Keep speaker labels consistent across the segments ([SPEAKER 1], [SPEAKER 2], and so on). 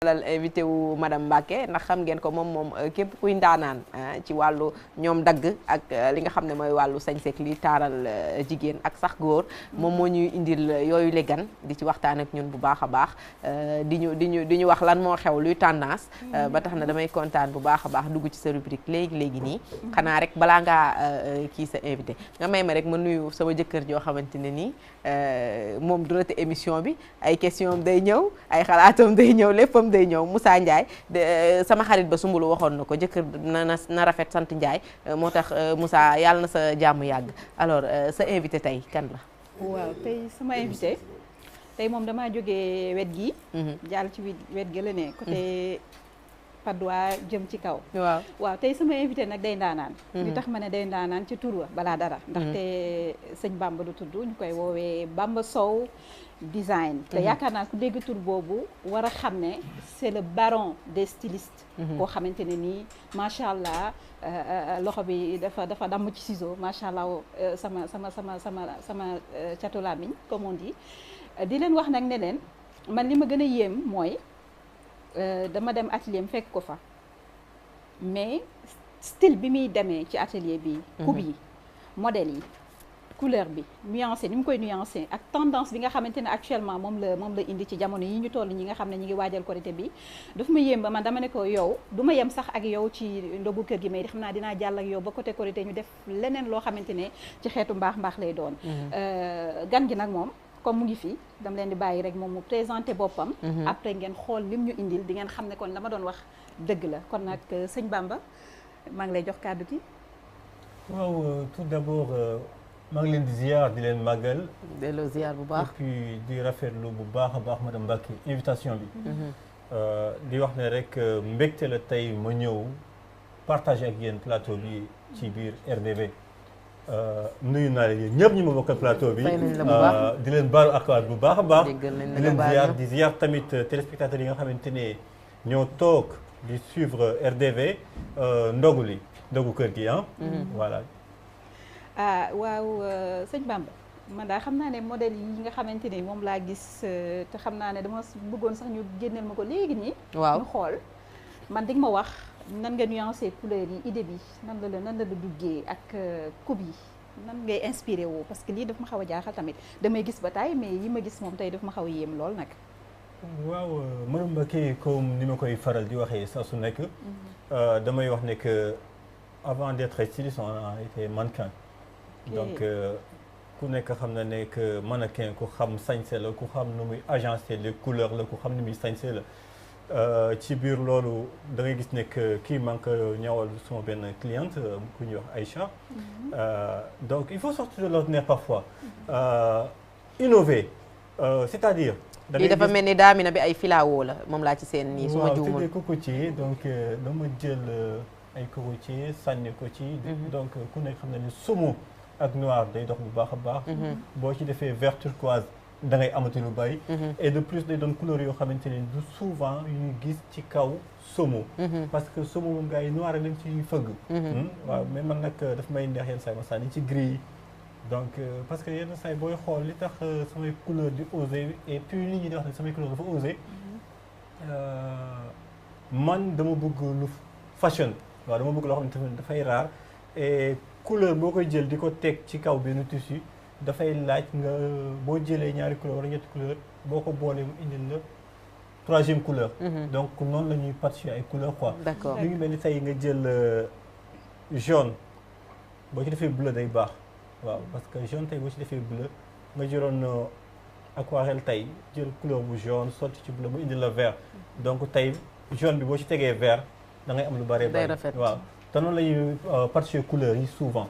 [SPEAKER 1] dalal invité wu madame Mbacké ndax xam ngeen ko moom képp kuy ndaanaan ci wàllu ñoom dagg ak li nga xam ne mooy wàllu sañsek li taaral jigéen ak sax góor moom moo ñuy indil yooyu le gan di ci waxtaan ak ñun bu baax a baax di ñu wax lan moo xew luy tendance ba tax na damay kontaan bu baax a baax dugg ci sa rubrique léegi nii xanaa rek balaa ngaa kii sa invité nga may ma rek ma nuyu sama jëkkër joo xamante ne nii moom du rate émission bi ay question am day ñëw ay xalaatam day ñëw léppam day ñëw Moussa Ndiaye sama xarit ba sumbulu waxoon na ko jëkkër na rafet sant Ndiaye moo tax Moussa yàlla na sa jàmm yàgg alors sa invité tey kan la
[SPEAKER 2] waaw tey sama invité tey moom damaa jógee wet gi jàll ci wet gi la ne côté Padois jëm ci kaw waaw tey sama invité nag day ndaanaan li tax ma ne day ndaanaan ci tur wa balaa dara ndaxte sëñ Bamba du tudd ñu koy woowee Bamba Sow design te yaakaar naa ku dégg tur boobu war a xam ne c'est le baron des stylistes koo xamante ne nii macha allah loxo bi dafa damm ci ciseau macha allah sama catu làmmiñ comme on dit di leen wax nag ne leen man li ma gën a yéem mooy dama dem atelier fekk ko fa mais style bi muy demee ci atelier bi coupe yi modèle yi couleur bi nuancé ni mu koy nuancé ak tendance bi nga xamante ne actuellement moom la indi ci jamono yi ñu toll ñi nga xam ne ñi ngi waajal korité bi daf ma yéem ba man dama ne ko yow du ma yem sax ak yow ci ndogu kër gi mais xam naa dinaa jàll ak yow ba côté korité ñu def leneen loo xamante ne ci xeetu mbaax lay doon gan gi nag moom comme mu ngi fii dama leen di bàyyi rek moom mu présenté boppam après ngeen xool lim ñu indil di ngeen xam ne kon la ma doon wax dëgg la kon nag sëñ Bamba maa ngi lay jox kàddu gi
[SPEAKER 3] waaw tout d'abord maa ngi leen di ziar di leen màggal
[SPEAKER 1] delloo ziar bu baax
[SPEAKER 3] et puis di rafetlu bu baax a baax madame Mbacké invitation bi di wax ne rek mbégte la tey ma ñëw partager ak yéen plateau bi ci biir RDV nuyu naa leen ñëpp ñu ma bokkal plateau bi di leen baalu akwaat bu baax a baax di leen ziar di ziar tamit téléspectateurs yi nga xamante ne ñoo toog di suivre RDV ndogu kër gi voilà
[SPEAKER 2] waaw sëñ Bamba man daa xam naa ne modèle yi nga xamante ni moom laa gis te xam naa ne dama bëggoon sax ñu génneel ma ko léegi nii ñu xool man di nga ma wax nan nga nuancé couleur yi idée bi nan la duggee ak coupe yi nan ngay inspiré woo parce que lii daf ma xaw a jaaxal tamit damay gis ba tey mais yi ma gis moom tey daf ma xaw a yéem lool nag
[SPEAKER 3] waaw madame Mbacké comme ni ma koy faral di waxee saa su nekk damay wax ne que avant d'être styliste on a été mannequin donc ku nekk xam na ne que mannequin ku xam sañse la ku xam nu muy agencé les couleurs la ku xam nu muy sañse la ci biir loolu da ngay gis ne que kii maa ngi ko ñawal suma benn cliente ku ñuy wax Aïcha donc il faut sortir de l'ordinaire parfois innover c'est-à-dire
[SPEAKER 1] lii dafa mel ni daamina bi ay filawoo la moom laa ci seen nii su ma juumul
[SPEAKER 3] waaw c'est des cocotiers donc dama jël ay cocotiers sànni ko ci donc ku nekk xam na ne sumu ak noir day dox bu baax a baax boo ci defee vert turquoise da ngay amati lu bari et de plus day doon couleur yoo xamante ne du souvent yu ñu gis ci kaw somo parce que somo moom gars yi noir lañ ci fëgg waaw mais man nag daf may neex yenn saa yi ma sànni ci gris donc parce que yenn saa yi booy xool li tax samay couleur di osé et puis nit ñi di wax ne samay couleur dafa osé man dama bëgg lu fashion waaw dama bëgg loo xamante ne dafay raar et couleur boo koy jël di ko teg ci kaw benn tissu dafay laaj nga boo jëlee ñaari couleur wala ñetti couleur boo ko boolee mu indil la troisième couleur donc noonu la ñuy partitionner ay couleur quoi
[SPEAKER 1] d'accord
[SPEAKER 3] li ngi mel ni tey nga jël jaune boo ci defee bleu day baax waaw parce que jaune tey boo ci defee bleu nga jëloon aquarelle tey jël couleur bu jaune sotti ci bleu mu indil la vert donc tey jaune bi boo ci tegee vert da ngay am lu bari waaw te noonu la ñuy partitionner couleur yi souvent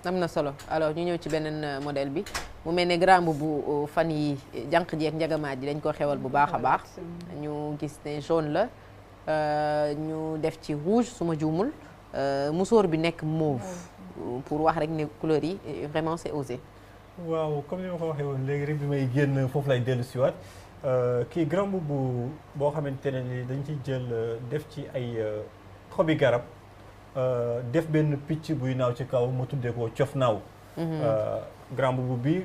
[SPEAKER 1] am na solo alors ñu ñëw ci beneen modèle bi mu mel ne grand bu fan yi jànq ji ak njagamaat ji dañ ko xewal bu baax a baax ñu gis ne jaune la ñu def ci rouge su ma juumul musóor bi nekk mauve pour wax rek ne couleur yi vraiment c'est osé
[SPEAKER 3] waaw comme ni ma ko waxee woon léegi rek bi may génn foofu lay dellu siwaat kii grand bu boo xamante ne ni dañ ci jël def ci ay xobi garab def benn picc buy naaw ci kaw ma tuddee ko cof naaw grand boubou bi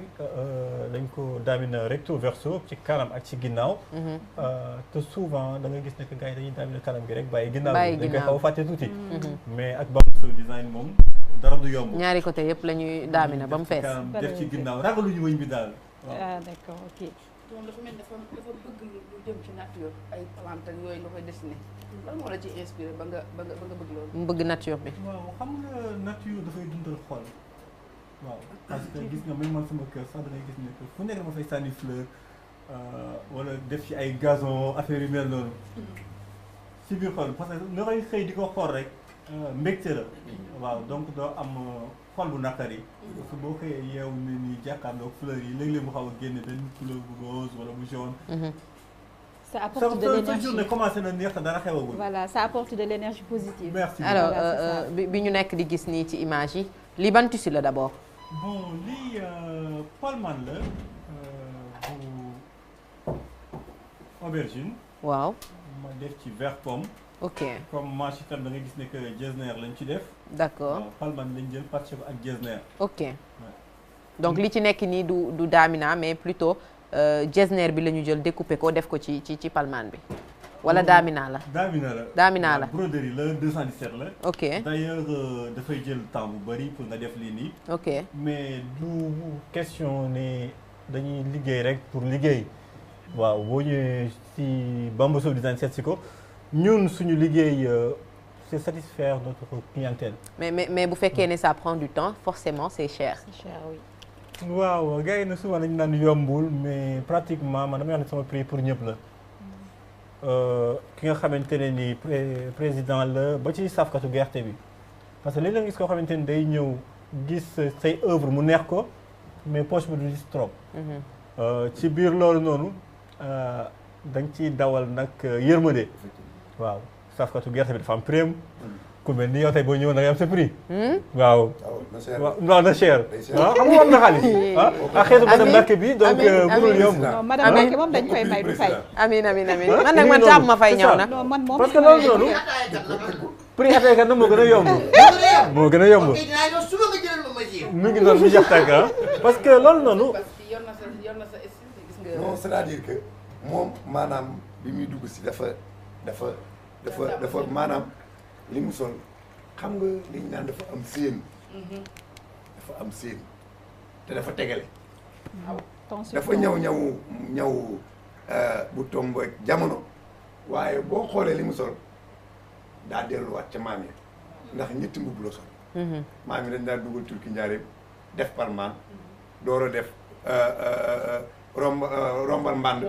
[SPEAKER 3] dañ ko daamina recto verso ci kanam ak ci ginnaaw. te souvent da nga gis ne que gars yi dañuy daamina kanam gi rek bàyyi ginnaaw bi dañ koy xaw a fàtte tuuti. mais ak Bambasso design moom dara du yomb.
[SPEAKER 1] ñaari côté yëpp la ñuy daamina ba mu fees.
[SPEAKER 3] def ci ginnaaw ragaluñu wëñ bi daal.
[SPEAKER 2] ah d'accord ok.
[SPEAKER 4] moom dafa mel dafa bëgg lu jëm ci nature ay plante ak yooyu nga koy dessiné lan moo la ci inspiré ba nga bëgg loolu.
[SPEAKER 1] mu bëgg nature bi.
[SPEAKER 3] waaw xam nga nature dafay dundal xol. waaw parce que gis nga même man sama kër sax da ngay gis ne que fu nekk dama fay sànni fleur wala def ci ay gazon affaire yu mel noonu. ci biir xol parce que nga koy xëy di ko xool rek mbégte la. waaw donc doo am xol bu naqari. parce que boo xëyee yeewu ne nii jàkkaarloog fleur yi léeg-léeg mu xaw a génne benn couleur bu rose wala bu jaune.
[SPEAKER 2] Ça apporte de l'énergie.
[SPEAKER 3] sa journée commencé na neex te dara xewagul.
[SPEAKER 2] Voilà, ça apporte de l'énergie positive.
[SPEAKER 3] Merci.
[SPEAKER 1] Alors
[SPEAKER 2] Voilà,
[SPEAKER 1] bi ñu nekk di gis nii ci image yi lii ban tissu la d'abord.
[SPEAKER 3] bon lii palman la bu aubergine.
[SPEAKER 1] waaw.
[SPEAKER 3] ma def ci vert pomme.
[SPEAKER 1] ok
[SPEAKER 3] comme manche itam da nga gis ne que getzner lañ ci def.
[SPEAKER 1] d'accord
[SPEAKER 3] waaw palman lañ jël pàcc ko ak getzner.
[SPEAKER 1] ok donc li ci nekk nii du daamina mais plutôt getzner bi la ñu jël découper ko def ko ci palman bi. wala daamina la. daamina la
[SPEAKER 3] broderie la 217 la.
[SPEAKER 1] ok
[SPEAKER 3] d'ailleurs dafay jël temps bu bari pour nga def lii nii.
[SPEAKER 1] ok
[SPEAKER 3] mais du question ne dañuy liggéey rek pour liggéey. waaw boo ñëwee si Bambasso design seet si ko ñun suñu liggéey c'est satisfaire notre clientèle.
[SPEAKER 1] mais bu fekkee ne ça prend du temps forcément c'est cher.
[SPEAKER 2] C'est cher, oui.
[SPEAKER 3] waaw gars yi nag souvent dañu naan yombul mais pratiquement man dama wax ne sama prix pour ñëpp la. ki nga xamante ne ni président la ba ci safkatu gerte bi parce que léeg-léeg nga gis koo xamante ni day ñëw gis say œuvre mu neex ko mais poche bi du gis trop. ci biir loolu noonu da nga ciy dawal nag yërmande. waaw safkatu gerte bi dafa am prix ku mel ni yow tey boo ñëwoon da ngay am sa prix. waaw. waaw na cher. waaw xam nga war na xaalis. ah xeetu madame Mbacke bi donc mënul yomb.
[SPEAKER 2] non madame Mbacke moom dañ koy may du fay.
[SPEAKER 1] amiin man nag man tàmm ma fay ñëw nag.
[SPEAKER 2] non man moom
[SPEAKER 3] parce que loolu noonu. prix affaire kat nag moo gën a yomb. moo gën a yomb. mu ngi noonu mu jax tàgg parce que loolu noonu.
[SPEAKER 5] non c'est-à-dire que moom maanaam bi muy dugg si dafa maanaam li mu sol xam nga li ñu naan dafa am séen. dafa am séen te dafa tegale. dafa ñëw bu tomb ak jamono waaye boo xoolee li mu sol daa delluwaat ca maam yi ndax ñetti mbubb la sol. maam yi dañ daan dugal turki njaareem def palmaan door a def rombal mbànd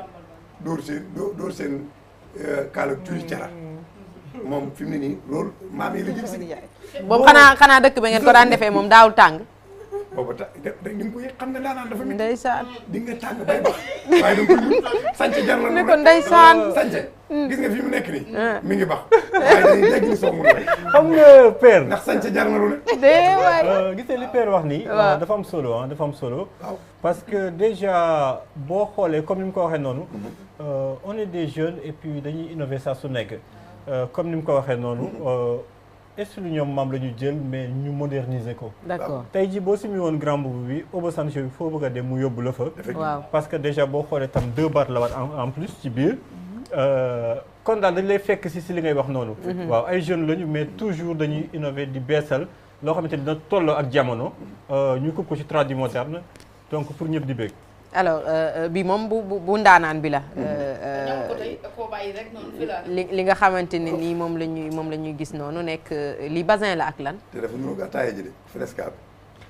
[SPEAKER 5] dóor seen kaala turi cara moom fi mu ne nii loolu maam yi la jël si.
[SPEAKER 1] boobu xanaa dëkk ba ngeen ko daan defee moom daawul tàng.
[SPEAKER 5] boobu di nga koy xam ne daanaan dafa métti.
[SPEAKER 1] ndeysaan
[SPEAKER 5] di nga tàng bay bax waaye da nga koy sànce jar na
[SPEAKER 1] ne ko ndeysaan
[SPEAKER 5] sànce gis nga fi mu nekk nii mi ngi bax waaye dañuy dégg ni soo mun a
[SPEAKER 3] xam nga père
[SPEAKER 5] ndax sànce jar na lu ne.
[SPEAKER 1] dee waay
[SPEAKER 3] gisee li père wax nii. dafa am solo dafa am solo.
[SPEAKER 5] waaw
[SPEAKER 3] parce que déjà boo xoolee comme ni mu ko waxee noonu. on est des jeunes et puis dañuy innover saa su nekk. comme ni mu ko waxee noonu. est-ce que ñoom maam la ñu jël mais ñu moderniser ko.
[SPEAKER 1] d'accord
[SPEAKER 3] tey jii boo simi woon grand boubou bi Oba Sancho bi foo bëgg a dem mu yóbbu la fa.
[SPEAKER 1] waaw
[SPEAKER 3] parce que déjà boo xoolee tam 2 baat la war en plus ci biir. kon daal dañ lay fekk si li ngay wax noonu. waaw ay jeunes lañu mais toujours dañuy innover di beesal loo xamante ni dina tolloo ak jamono. ñu ko ci tradi moderne donc pour ñëpp di bëgg.
[SPEAKER 1] alors bi moom bu ndaanaan bi la. li nga xamante ne nii moom la ñuy gis noonu nekk li bazin la ak lan.
[SPEAKER 5] te dafa nuru ataaya ji de fresca bi.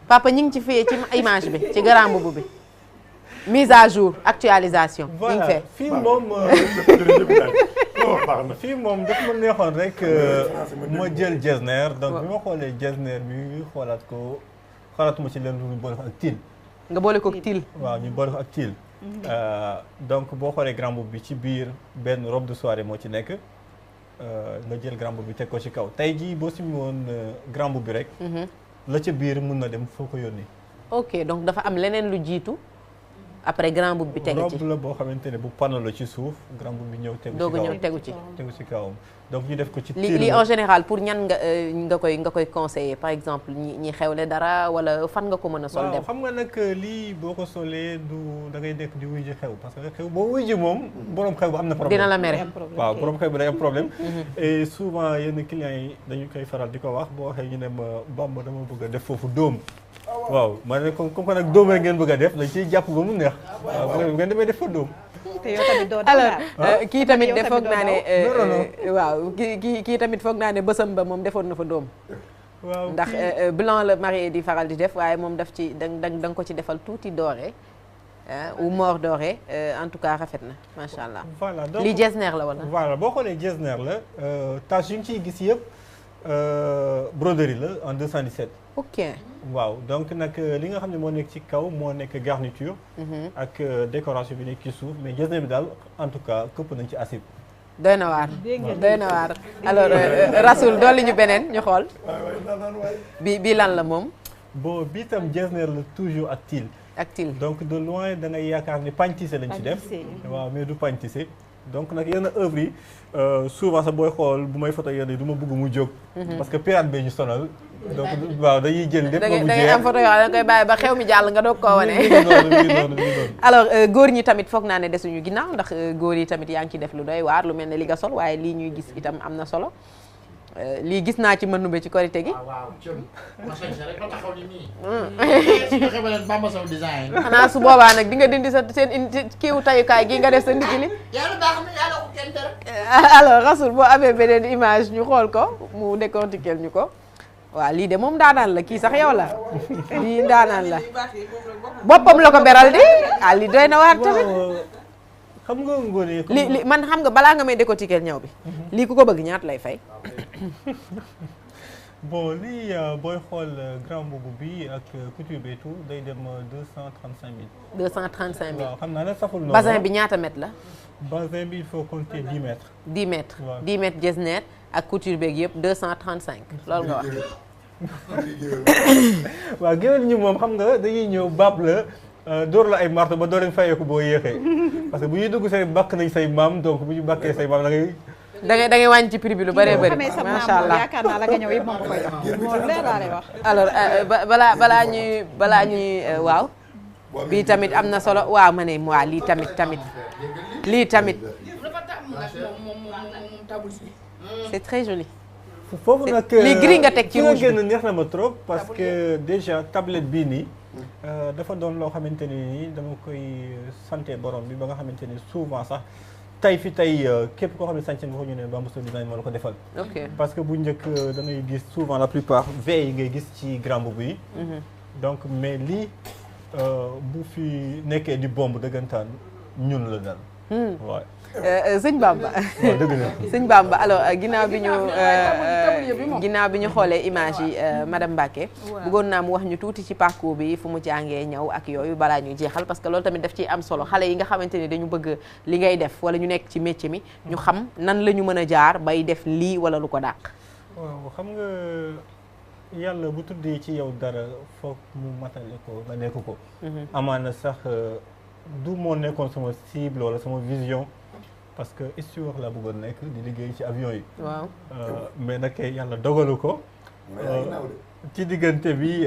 [SPEAKER 1] papa ñu ngi ci fee ci image bi ci grand boubou bi mise à jour actualisation. ñu ngi fee
[SPEAKER 3] fii moom fii moom daf ma neexoon rek ma jël getzner donc bi ma xoolee getzner bi xalaatuma ci leen lu boole ko ak til.
[SPEAKER 1] nga boole ko ak til.
[SPEAKER 3] waaw ñu boole ko ak til. donc boo xoolee grand boubou bi ci biir benn robe de soirée moo ci nekk nga jël grand boubou bi teg ko ci kaw tey jii boo simi woon grand boubou bi rek. la ca biir mun na dem foo ko yónnee.
[SPEAKER 1] ok donc dafa am leneen lu jiitu. après grand boubou bi tegu ci
[SPEAKER 3] robe la boo xamante ne bu panneau la ci suuf grand boubou bi ñëw tegu ci kawam donc ñu def ko ci
[SPEAKER 1] li en général pour ñan nga koy conseiller par exemple ñi xewle dara wala fan nga ko mën a sol dem
[SPEAKER 3] xam nga nag lii boo ko solee du da ngay nekk di wuy ji xew parce que xew boo wuy ji moom borom xew bu am na problème
[SPEAKER 1] dina la mere
[SPEAKER 3] waaw borom xew bi day am problème et souvent yenn clients yi dañu koy faral di ko wax boo waxee ñu ne ma Bamba dama bëgg a def foofu dóom waaw ma ne comme que nag dóom rek ngeen bëgg a def dañ ciy jàpp ba mu neex waaw ngeen demee def fa dóom
[SPEAKER 1] alors kii tamit de foog naa ne waaw kii tamit foog naa ne bësam ba moom defoon na fa dóom
[SPEAKER 3] waaw
[SPEAKER 1] ndax blanc la marié di faral di def waaye moom daf ci da nga ko ci defal tuuti doré ou mort doré en tout cas rafet na macha allah.
[SPEAKER 3] voilà donc
[SPEAKER 1] lii jesner la wala.
[SPEAKER 3] voilà boo xoolee jesner la tache yu ñu ciy gis yëpp broderie la en 217.
[SPEAKER 1] ok
[SPEAKER 3] waaw donc nag li nga xam ne moo nekk ci kaw moo nekk garniture. ak décoration bi nekk ci suuf mais jesner bi daal en tout cas këpp nañ ci acide.
[SPEAKER 1] doy na waar doy na waar alors Rasoul dolli ñu beneen ñu xool. bi lan la moom.
[SPEAKER 3] bon bii tam jesner la toujours ak til.
[SPEAKER 1] ak til
[SPEAKER 3] donc de loin da ngay yaakaar ni pagne tissé lañ ci def. waaw mais du pagne tissé. donc nag yenn œuvre yi souvent sax booy xool bu may photo yenn yi du ma bëgg mu jóg. parce que pirate bee ñu sonal. donc waaw dañuy jël lépp ba mu jeex
[SPEAKER 1] da ngay am photo yoo xam ne da koy bàyyi ba xew mi jàll nga doog koo wane. alors góor ñi tamit foog naa ne desuñu ginnaaw ndax góor yi tamit yaa ngi ciy def lu doy waar lu mel ne li nga sol waaye lii ñuy gis itam am na solo lii gis naa ci mënube ci korité gi.
[SPEAKER 6] waaw rek la taxaw ni nii. su xebalee Bamba Sow design.
[SPEAKER 1] xanaa su boobaa nag di nga dindi sa seen kiiwu tayukaay gi nga def sa ndigili.
[SPEAKER 6] yàlla baax na yàlla ko kenn dara.
[SPEAKER 1] alors Rasoul boo amee beneen image ñu xool ko mu décortiquer ñu ko. waaw lii de moom daanaan la kii sax yow la lii daanaan la boppam la ko beral di lii doy na waar tamit
[SPEAKER 3] xam nga ngoone
[SPEAKER 1] li man xam nga balaa nga may décortiquer ñaw bi lii ku ko bëgg ñaata lay fay
[SPEAKER 3] bon lii booy xool grand boubou bi ak couture bi tout day dem 235 000
[SPEAKER 1] 235 000
[SPEAKER 3] waaw xam naa ne saful noonu
[SPEAKER 1] bazin bi ñaata mètre la
[SPEAKER 3] bazin bi il faut compter 10 mètres
[SPEAKER 1] 10 mètres 10 mètres jesner ak couture beeg yëpp 235 loolu nga wax
[SPEAKER 3] waaw géwél ñi moom xam nga dañuy ñëw baab la door la ay marto ba doo leen fayeeku boo yéexee parce que bu ñuy dugg say bakk nañ say maam donc bu ñu bakkee say maam da ngay wàññi ci prix bi lu bëree bëri macha allah
[SPEAKER 2] yaakaar naa la nga ñëw yëpp moom ko koy jox moom leer laa lay wax
[SPEAKER 1] alors balaa ñuy waaw bii tamit am na solo waaw ma ne waa lii tamit c'est très joli
[SPEAKER 3] foofu nag
[SPEAKER 1] lii gris nga teg ci rouge bi
[SPEAKER 3] neex na ma trop parce que déjà tablette bii nii dafa doon loo xamante ni nii dama koy santé borom bi ba nga xamante ni souvent sax tey képp koo xam ne sànce nga ko ñu ne Bamba Sow design moo la ko defal parce que bu njëkk da ngay gis souvent la plupart veille yi ngay gis ci grand boubou yi donc mais lii bu fi nekkee di bombe dëggantaan ñun la daal waaw
[SPEAKER 1] sëñ Bamba sëñ Bamba alors ginnaaw bi ñu xoolee image yi madame Mbacké bëggoon naa mu wax ñu tuuti ci parcours bi fu mu jàngee ñaw ak yooyu balaa ñuy jeexal parce que loolu tamit daf ciy am solo xale yi nga xamante ni dañu bëgg li ngay def wala ñu nekk ci métier mi ñu xam nan la ñu mën a jaar bay def lii wala lu ko dàq
[SPEAKER 3] waaw xam nga yàlla bu tuddee ci yow dara foog mu matale ko nga nekk ko amaana sax du moo nekkoon sama cible wala sama vision parce que steward laa bëggoon nekk di liggéey ci avion yi.
[SPEAKER 1] waaw
[SPEAKER 3] mais nag yàlla dogalu ko. ci diggante bi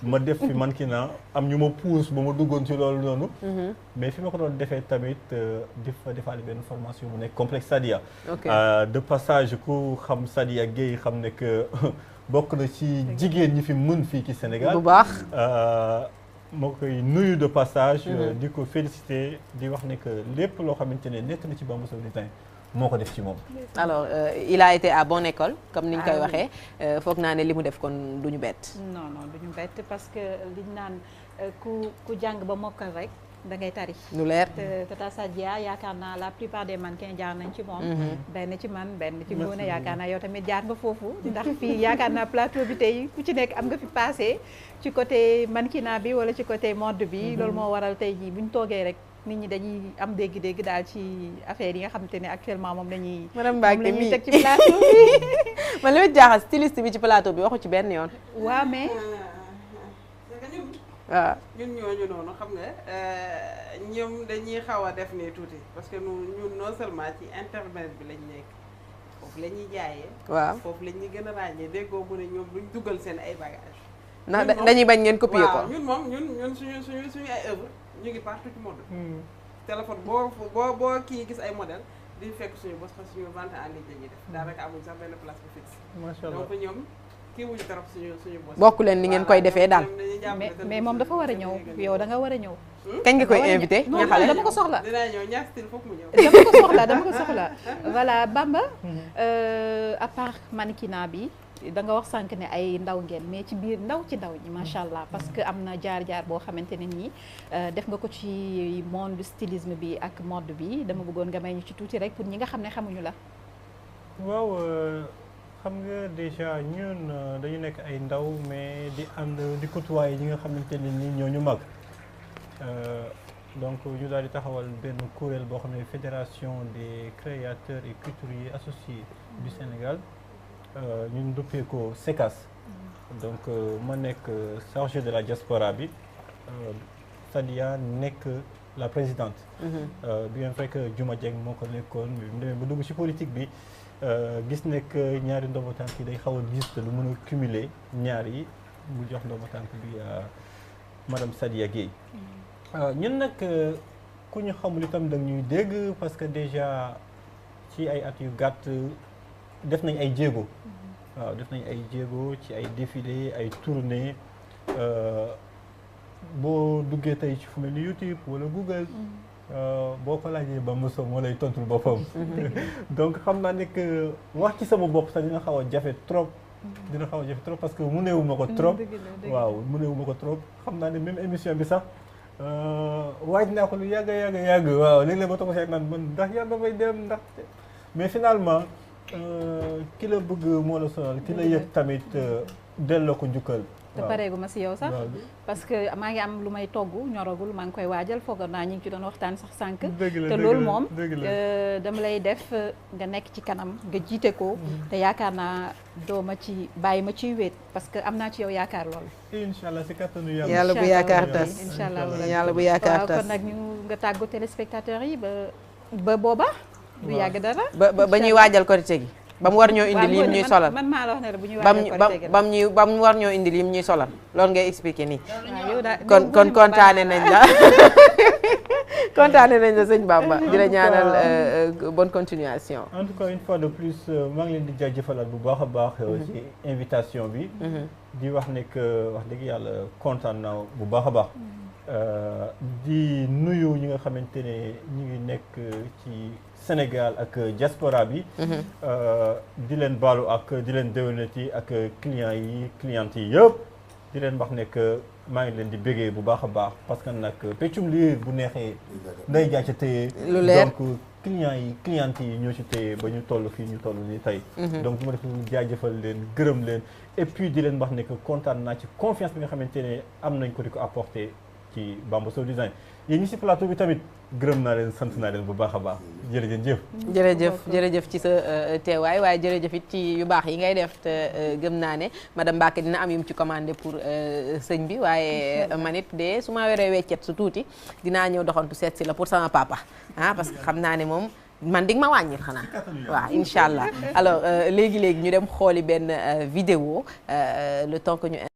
[SPEAKER 3] ma def fi mannequinat am ñu ma pousse ba ma duggoon ci loolu noonu. mais fi ma ko doon defee tamit di fa defaale benn formation mu nekk complexe Sadia. de passage ku xam Sadia Gueye xam ne que bokk na ci jigéen ñi fi mën fii ci Sénégal.
[SPEAKER 1] bu baax.
[SPEAKER 3] moo koy nuyu de passage. di ko féliciter di wax ne que lépp loo xamante ne nekk na ci Bamba Sow design moo ko def ci moom.
[SPEAKER 1] alors il a été à bonne école comme ni ñu koy waxee foog naa ne li mu def kon du ñu bett.
[SPEAKER 2] non du ñu bett parce que liñ naan ku jàng ba mokkal rek da ngay tari.
[SPEAKER 1] lu leer
[SPEAKER 2] Tata Sadia yaakaar naa la plupart des mannequins jaar nañ ci moom. benn ci man benn ci Ngoné yaakaar naa yow tamit jaar nga foofu. ndax fii yaakaar naa plateau bi tey ku ci nekk am nga fi passé ci côté mannequinat bi wala ci côté mode bi. loolu moo waral tey jii bu ñu toogee rek. nit ñi dañuy am dégg-dégg daal ci affaire yi nga xamante ne actuellement moom lañuy teg ci plateau bi.
[SPEAKER 1] man li ma jaaxal styliste bi ci plateau bi waxu ci benn yoon.
[SPEAKER 2] waaw mais.
[SPEAKER 1] waaw
[SPEAKER 7] ñun ñooñu noonu xam nga ñoom dañuy xaw a def nii tuuti parce que ñun non seulement ci internet bi lañ nekk foofu la ñuy jaayee.
[SPEAKER 1] waaw
[SPEAKER 7] foofu la ñuy gën a ràññee déggoo mu ne ñoom duñ dugal seen ay bagages.
[SPEAKER 1] ndax dañuy bañ ngeen copier ko.
[SPEAKER 7] waaw ñun moom ñun suñu ay œuvre ñu ngi partout ci monde. téléphone boo kii gis ay modèle di fekk suñu bos parce que suñu vente en ligne la ñuy def daanaka amuñ sax benn place bu fixe.
[SPEAKER 3] macha allah
[SPEAKER 7] donc ñoom kii wuñu trop suñu bos.
[SPEAKER 1] bokk leen ni ngeen koy defee daal.
[SPEAKER 2] mais moom dafa war a ñëw yow da nga war a ñëw.
[SPEAKER 1] kañ nga koy invité.
[SPEAKER 2] non dama ko soxla.
[SPEAKER 7] dinaa ñëw ñaar style foog mu ñëw.
[SPEAKER 2] dama ko soxla voilà Bamba. à part mannequinat bi da nga wax sànq ne ay ndaw ngeen mais ci biir ndaw ci ndaw ñi macha allah parce que am na jaar-jaar boo xamante ne nii def nga ko ci monde stylisme bi ak mode bi dama bëggoon nga may ñu ci tuuti rek pour ñi nga xam ne xamuñu la.
[SPEAKER 3] waaw xam nga déjà ñun dañu nekk ay ndaw mais di ànd di côtoyer ñi nga xamante ne ni ñoo ñu mag donc ñu daal di taxawal benn kuréel boo xam ne fédération des créateurs et couturiers associés du Sénégal ñun duppee ko SECAS donc ma nekk chargé de la diaspora bi Sadia nekk la présidente. bien vrai que Juma Dieng moo ko nekkoon bi mu demee ba dugg ci politique bi. gis nekk ñaari ndombo tànk yi day xaw a gis te lu mën a cumuler ñaar yi mu jox ndombo tànk bi madame Sadia Gueye ñun nag ku ñu xamul itam da ñuy dégg parce que déjà ci ay at yu gàtt def nañ ay jéego waaw def nañ ay jéego ci ay défilé ay tournée boo duggee tey ci fu mel ni YouTube wala Google boo ko laajee ba Moussa moo lay tontul boppam. donc xam naa ne que wax ci sama bopp sax dina xaw a jafe trop. dina xaw a jafe trop parce que mëneewu ma ko trop. waaw mëneewu ma ko trop xam naa ne même émission bi sax waaj naa ko lu yàgg waaw léeg-léeg ba toog seet naan man ndax yàlla may dem ndax mais finalement ki la bëgg moo la sonal ki la yëg tamit delloo ko njukkal.
[SPEAKER 2] te pareegu ma si yow sax parce que maa ngi am lu may togg ñoragul maa ngi koy waajal foogoon naa ñu ngi ci doon waxtaan sax sànq te loolu moom dama lay def nga nekk ci kanam nga jiite ko te yaakaar naa doo ma ci bàyyi ma ciy wéet parce que am naa ci yow yaakaar loolu
[SPEAKER 3] incha allah si kattanu yàlla
[SPEAKER 1] yàlla bu yaakaar tas
[SPEAKER 2] incha allah
[SPEAKER 1] yàlla bu yaakaar tas
[SPEAKER 2] kon nag ñu nga tàggu téléspectateurs yi ba booba du yàgg dara
[SPEAKER 1] ba ñuy waajal korité gi ba mu war ñoo indil yim ñuy solal
[SPEAKER 2] man maa la wax ne bu ñuy waajal
[SPEAKER 1] ba mu war ñoo indil yim ñuy solal loolu ngay expliqué nii.
[SPEAKER 2] kon
[SPEAKER 1] kontaane nañ la kontaane nañ la sëñ Bamba di la ñaanal bonne continuation.
[SPEAKER 3] en tout cas une fois de plus maa ngi leen di jaajëfalaat bu baax a baax. ci invitation bi. di wax ne que wax dëgg yàlla kontaan na bu baax a baax. di nuyu ñi nga xamante ne ñu ngi nekk ci Sénégal ak diaspora bi. di leen baalu ak di leen déwénati ak clientes yi yëpp. di leen wax ne que maa ngi leen di bégee bu baax a baax parce que nag peccum liir bu neexee nday jaa ca téye.
[SPEAKER 1] lu leer
[SPEAKER 3] donc clientes yi ñoo ci téye ba ñu toll fii ñu toll nii tey. donc bu ma def jaajëfal leen gërëm leen et puis di leen wax ne que kontaan naa ci confiance bi nga xamante ne am nañ ko di ko apporter ci Bamba Show Design yéen ñi ci plateau bi tamit gërëm naa leen sant naa leen bu baax a baax jërëjëf ci sa teewaay waaye jërëjëf it ci yu baax yi ngay def te gëm naa ne madame Mbacke dina am yum ci commandé pour sëñ bi waaye man it de su ma weree weccet su tuuti dinaa ñëw doxantu seet si la pour sama papa parce que xam naa ne moom man dig ma wàññil xanaa waaw incha allah alors léegi ñu dem xooli benn vidéo le temps que ñu